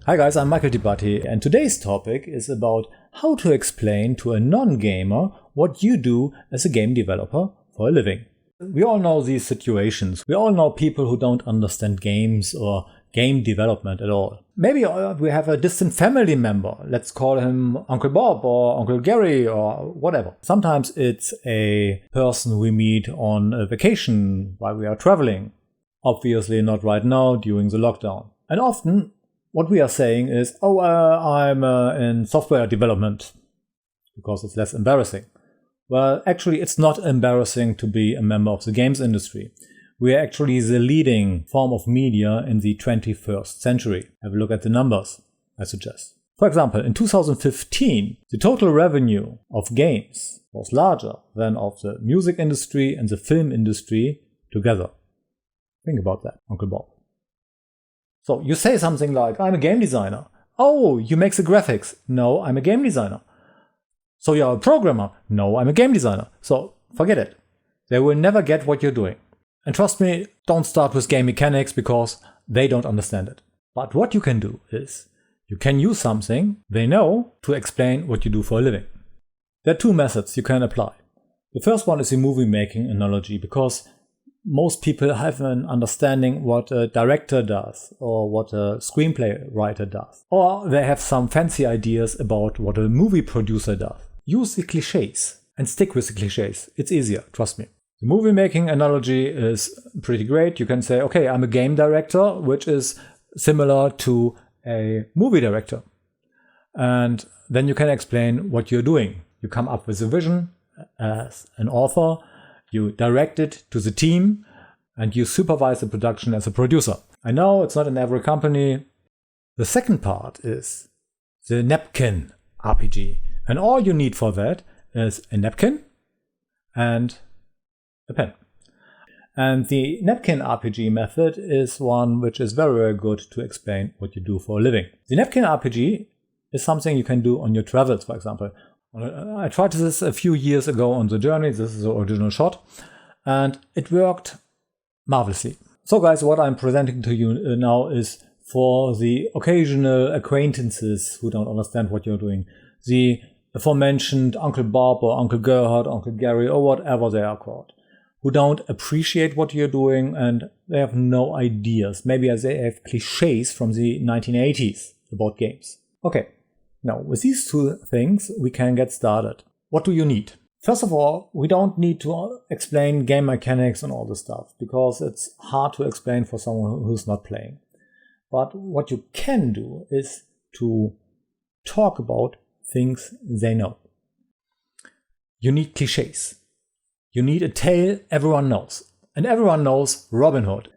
Hi guys, I'm Bhatty, and today's topic is about how to explain to a non-gamer what you do as a game developer for a living. We all know these situations. We all know people who don't understand games or game development at all. Maybe we have a distant family member. Let's call him Uncle Bob or Uncle Gary or whatever. Sometimes it's a person we meet on a vacation while we are traveling. Obviously not right now during the lockdown. And often what we are saying is, I'm in software development because it's less embarrassing. Well, actually, it's not embarrassing to be a member of the games industry. We are actually the leading form of media in the 21st century. Have a look at the numbers, I suggest. For example, in 2015, the total revenue of games was larger than of the music industry and the film industry together. Think about that, Uncle Bob. So you say something like, I'm a game designer. Oh, you make the graphics. No, I'm a game designer. So you're a programmer. No, I'm a game designer. So forget it. They will never get what you're doing. And trust me, don't start with game mechanics because they don't understand it. But what you can do is you can use something they know to explain what you do for a living. There are two methods you can apply. The first one is the movie-making analogy, because most people have an understanding what a director does or what a screenplay writer does. Or they have some fancy ideas about what a movie producer does. Use the cliches and stick with the cliches. It's easier, trust me. The movie-making analogy is pretty great. You can say, okay, I'm a game director, which is similar to a movie director. And then you can explain what you're doing. You come up with a vision as an author. You direct it to the team and you supervise the production as a producer. I know it's not in every company. The second part is the Napkin-RPG. And all you need for that is a napkin and a pen. And the Napkin-RPG method is one which is very, very good to explain what you do for a living. The Napkin-RPG is something you can do on your travels, for example. I tried this a few years ago on the journey. This is the original shot. And it worked marvelously. So guys, what I'm presenting to you now is for the occasional acquaintances who don't understand what you're doing. The aforementioned Uncle Bob or Uncle Gerhard, Uncle Gary or whatever they are called. Who don't appreciate what you're doing and they have no ideas. Maybe they have cliches from the 1980s about games. Okay. Now, with these two things, we can get started. What do you need? First of all, we don't need to explain game mechanics and all this stuff, because it's hard to explain for someone who's not playing. But what you can do is to talk about things they know. You need cliches. You need a tale everyone knows. And everyone knows Robin Hood.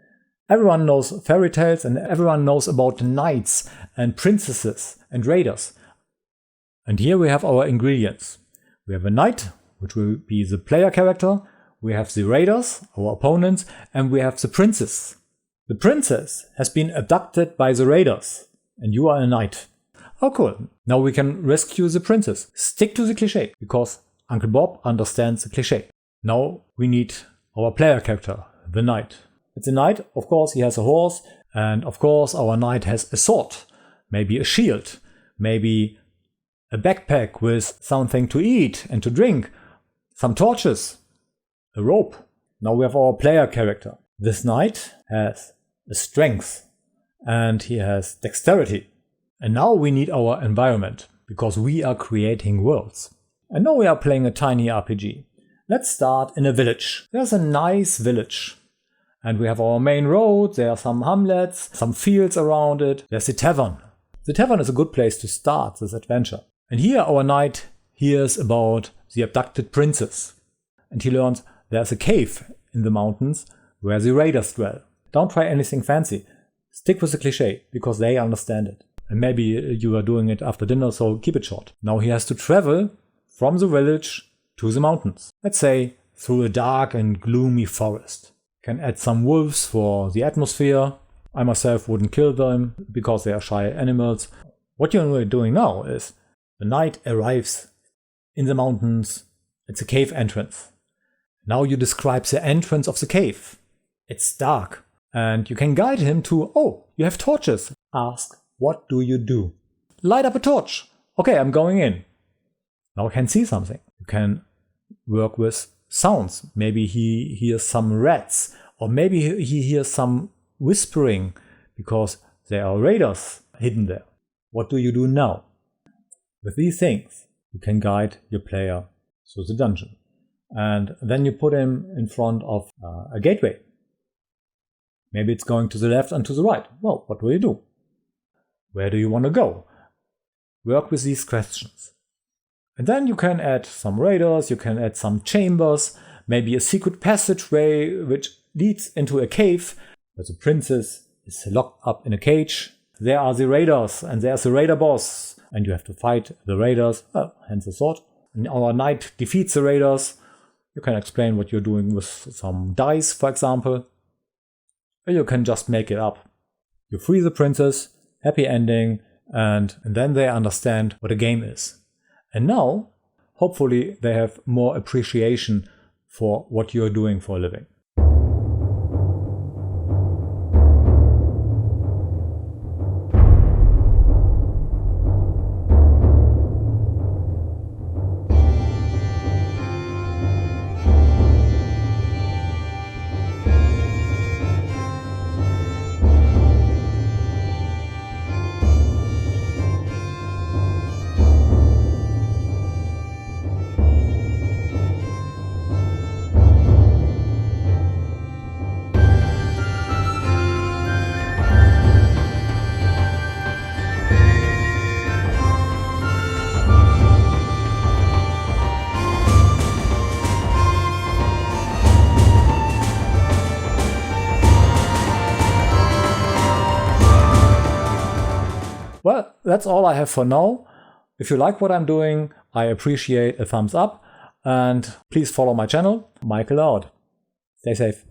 Everyone knows fairy tales and everyone knows about knights and princesses and raiders. And here we have our ingredients. We have a knight, which will be the player character. We have the raiders, our opponents, and we have the princess. The princess has been abducted by the raiders, and you are a knight. Oh, cool. Now we can rescue the princess. Stick to the cliché, because Uncle Bob understands the cliché. Now we need our player character, the knight. It's a knight, of course, he has a horse, and of course our knight has a sword, maybe a shield, maybe a backpack with something to eat and to drink, some torches, a rope. Now we have our player character. This knight has a strength and he has dexterity. And now we need our environment because we are creating worlds. And now we are playing a tiny RPG. Let's start in a village. There's a nice village. And we have our main road, there are some hamlets, some fields around it. There's the tavern. The tavern is a good place to start this adventure. And here our knight hears about the abducted princess. And he learns there's a cave in the mountains where the raiders dwell. Don't try anything fancy. Stick with the cliché, because they understand it. And maybe you are doing it after dinner, so keep it short. Now he has to travel from the village to the mountains. Let's say through a dark and gloomy forest. Can add some wolves for the atmosphere. I myself wouldn't kill them because they are shy animals. What you're doing now is the knight arrives in the mountains. It's a cave entrance. Now you describe the entrance of the cave. It's dark. And you can guide him to, oh, you have torches. Ask what do you do? Light up a torch. Okay, I'm going in. Now I can see something. You can work with sounds. Maybe he hears some rats, or maybe he hears some whispering because there are raiders hidden there. What do you do now? With these things, you can guide your player through the dungeon. And then you put him in front of a gateway. Maybe it's going to the left and to the right. Well, what do you do? Where do you want to go? Work with these questions. And then you can add some raiders, you can add some chambers, maybe a secret passageway which leads into a cave where the princess is locked up in a cage. There are the raiders, and there's the raider boss, and you have to fight the raiders, hence the sword. And our knight defeats the raiders. You can explain what you're doing with some dice, for example. Or you can just make it up. You free the princess, happy ending, and then they understand what a game is. And now, hopefully, they have more appreciation for what you're doing for a living. Well, that's all I have for now. If you like what I'm doing, I appreciate a thumbs up, and please follow my channel. Michael out. Stay safe.